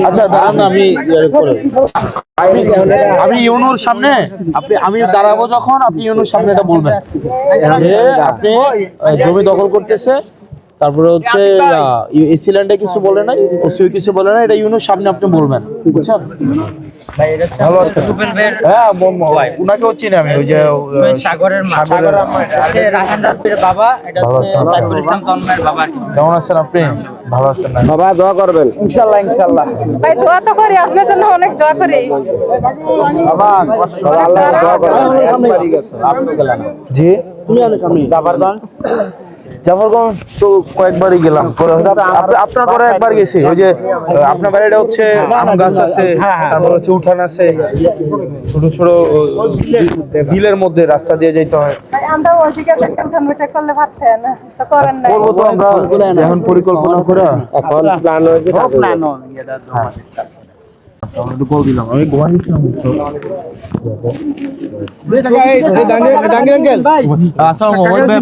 আচ্ছা দাঁড়ান না, আমি ইউনুর সামনে আমি দাঁড়াবো যখন আপনি ইউনুর সামনে এটা বলবেন যে আপনি জমি দখল করতেছে, তারপরে হচ্ছে এসি ল্যান্ডে কিছু বলে নাই, ওসিও কিছু বলে নাই, এটা ইউনুর সামনে আপনি বলবেন, বুঝছেন? হ্যাঁ উনাকেও চিনি আমি, ওই যে কেমন আছেন আপনি? ভালো আছেন না বাবা? দোয়া করবেন ইনশাআল্লাহ। ইনশাআল্লাহ ভাই দোয়া তো করি আপনার জন্য, অনেক দোয়া করি বাবা। আল্লাহ দোয়া করবেন। একবারই গেছে, আপনি গেলেন? জি জাফরগঞ্জ তো কয়েকবারই গেলাম, আপনার পরে একবার গেছি। ওই যে আপনার বাড়িটা হচ্ছে আম গাছ আছে, তারপর হচ্ছে উঠান আছে, ছোট ছোট বিলের মধ্যে রাস্তা দিয়ে যাইতে হয়। আমরা ওইদিকে উঠান বৈঠক করলে পারতেন, তো করেন না। করবো তো আমরা এখন পরিকল্পনা করে, এখন প্ল্যান হয়েছে। কল দিলাম আমি আসসালামু আলাইকুম।